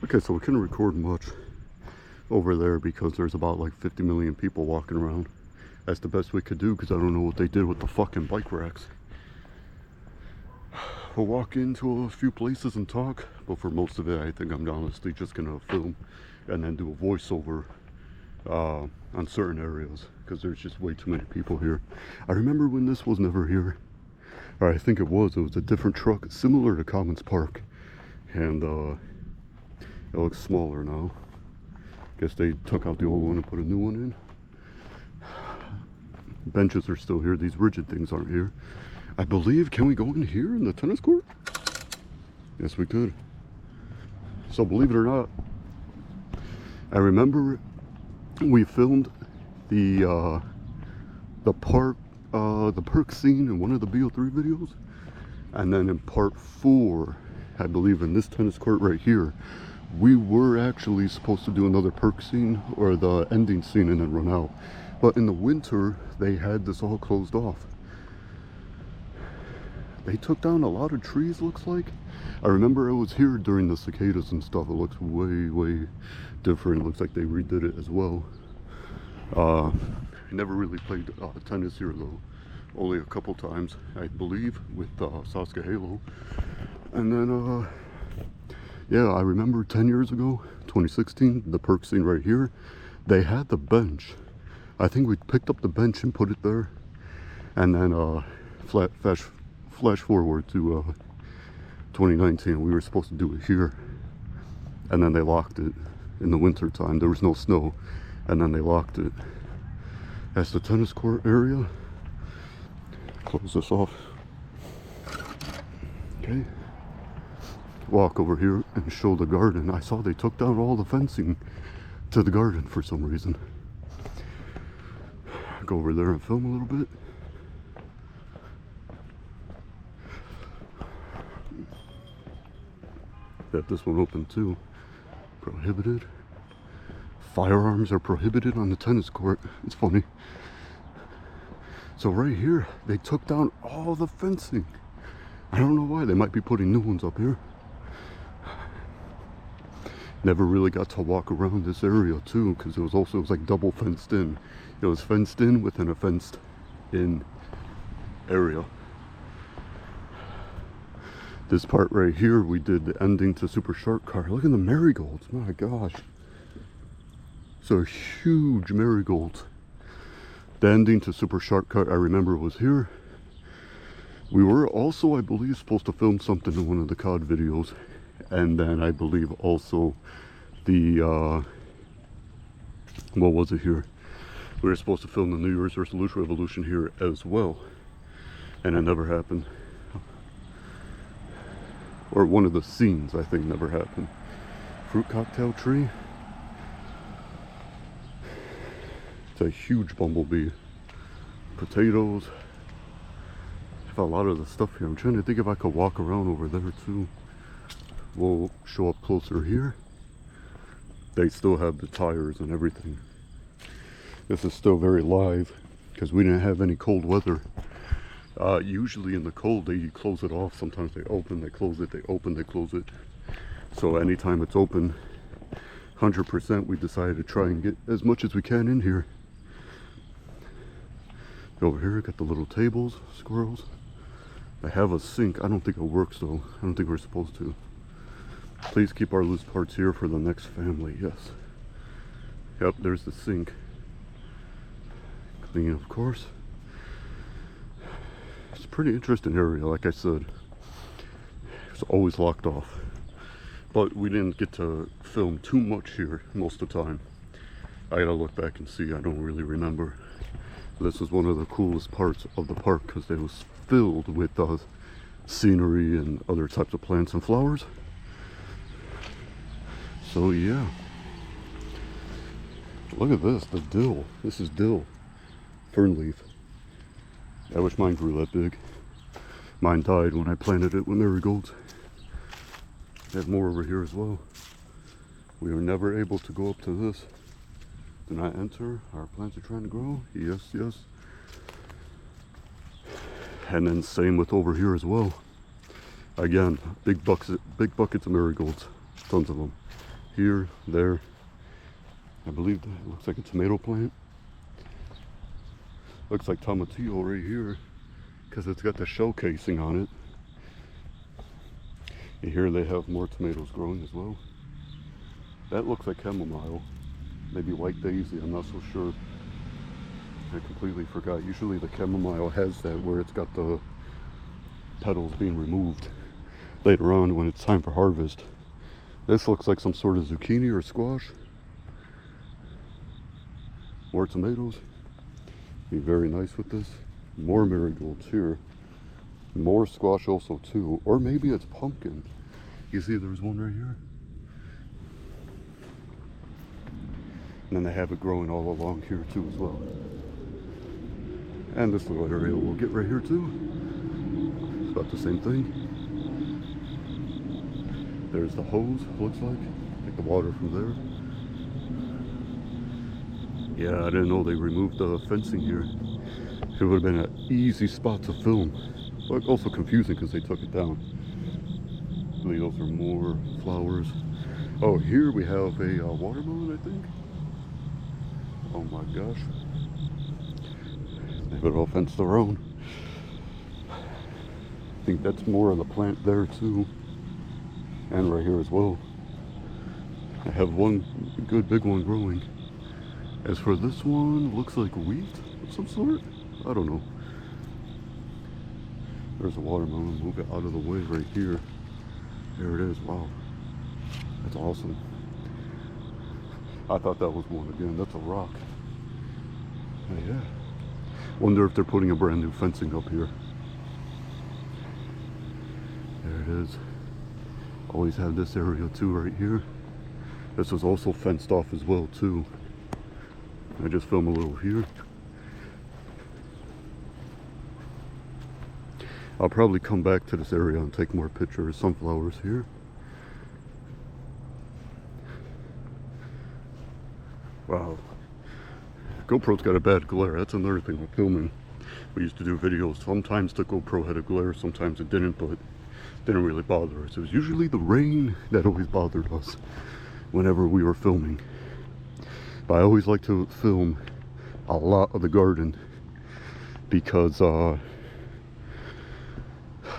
Okay, so we couldn't record much over there because there's about like 50 million people walking around. That's the best we could do because I don't know what they did with the fucking bike racks. We'll walk into a few places and talk, but for most of it I think I'm honestly just gonna film and then do a voiceover on certain areas because there's just way too many people here. I remember when this was never here, or I think it was a different truck similar to Commons Park, and it looks smaller now. Guess they took out the old one and put a new one in. Benches are still here. These rigid things aren't here. I believe, can we go in here in the tennis court? Yes, we could. So believe it or not, I remember we filmed the park scene in one of the BO3 videos, and then in part 4, I believe in this tennis court right here, we were actually supposed to do another perk scene or the ending scene and then run out. But in the winter, they had this all closed off. They took down a lot of trees, looks like. I remember I was here during the cicadas and stuff. It looks way different. It looks like they redid it as well. I never really played tennis here though. Only a couple times, I believe, with Sasuke Halo. And then, yeah, I remember 10 years ago, 2016, the perk scene right here, they had the bench. I think we picked up the bench and put it there. And then flash forward to 2019, we were supposed to do it here. And then they locked it in the winter time. There was no snow. And then they locked it. That's the tennis court area. Close this off. Okay. Walk over here and show the garden. I saw they took down all the fencing to the garden for some reason. Go over there and film a little bit. Got this one open too. Prohibited. Firearms are prohibited on the tennis court. It's funny. So right here, they took down all the fencing. I don't know why. They might be putting new ones up here. Never really got to walk around this area too, because it was like double fenced in. It was fenced in within a fenced in area. This part right here, we did the ending to Super Shark Car. Look at the marigolds, my gosh. So huge marigolds. The ending to Super Shark Car, I remember, was here. We were also, I believe, supposed to film something in one of the COD videos. And then I believe also the, what was it here? We were supposed to film the New Year's Resolution Revolution here as well. And it never happened. Or one of the scenes, I think, never happened. Fruit cocktail tree. It's a huge bumblebee. Potatoes. I have a lot of the stuff here. I'm trying to think if I could walk around over there too. We'll show up closer here. They still have the tires and everything. This is still very live because we didn't have any cold weather. Usually in the cold they close it off. Sometimes they open, they close it, they open, they close it. So anytime it's open, 100% we decided to try and get as much as we can in here. Over here, got the little tables, squirrels. I have a sink. I don't think it works though. I don't think we're supposed to. Please keep our loose parts here for the next family. Yes. Yep, there's the sink. Clean, of course. It's a pretty interesting area, like I said. It's always locked off. But we didn't get to film too much here most of the time. I gotta look back and see. I don't really remember. This is one of the coolest parts of the park because it was filled with scenery and other types of plants and flowers. So yeah. Look at this, the dill. This is dill. Fern leaf. I wish mine grew that big. Mine died when I planted it with marigolds. I have more over here as well. We were never able to go up to this. Do not enter. Our plants are trying to grow. Yes, yes. And then same with over here as well. Again, big buckets of marigolds. Tons of them. here, there. I believe that looks like a tomato plant. Looks like tomatillo right here because it's got the shell casing on it. And here they have more tomatoes growing as well. That looks like chamomile, maybe white daisy, I'm not so sure. I completely forgot. Usually the chamomile has that where it's got the petals being removed later on when it's time for harvest. This looks like some sort of zucchini or squash. More tomatoes. Be very nice with this. More marigolds here. More squash also too. Or maybe it's pumpkin. You see there's one right here. And then they have it growing all along here too as well. And this little area we'll get right here too. It's about the same thing. There's the hose, looks like. Take the water from there. Yeah, I didn't know they removed the fencing here. It would have been an easy spot to film. But also confusing because they took it down. I believe those are more flowers. Oh, here we have a watermelon, I think. Oh my gosh. They have it all fenced around. I think that's more of the plant there too. And right here as well. I have one good big one growing. As for this one, looks like wheat of some sort. I don't know. There's a watermelon. Move it out of the way right here. There it is. Wow. That's awesome. I thought that was one again. That's a rock. Yeah. Wonder if they're putting a brand new fencing up here. There it is. Always have this area too right here. This was also fenced off as well too. I just film a little here. I'll probably come back to this area and take more pictures. Sunflowers here. Wow. GoPro's got a bad glare. That's another thing with filming. We used to do videos. Sometimes the GoPro had a glare, sometimes it didn't, but it didn't really bother us. It was usually the rain that always bothered us whenever we were filming. But I always like to film a lot of the garden because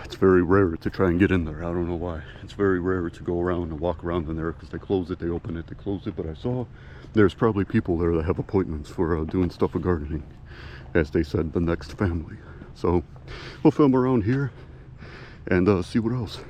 it's very rare to try and get in there. I don't know why. It's very rare to go around and walk around in there because they close it, they open it, they close it. But I saw there's probably people there that have appointments for doing stuff with gardening, as they said, the next family. So we'll film around here and see what else.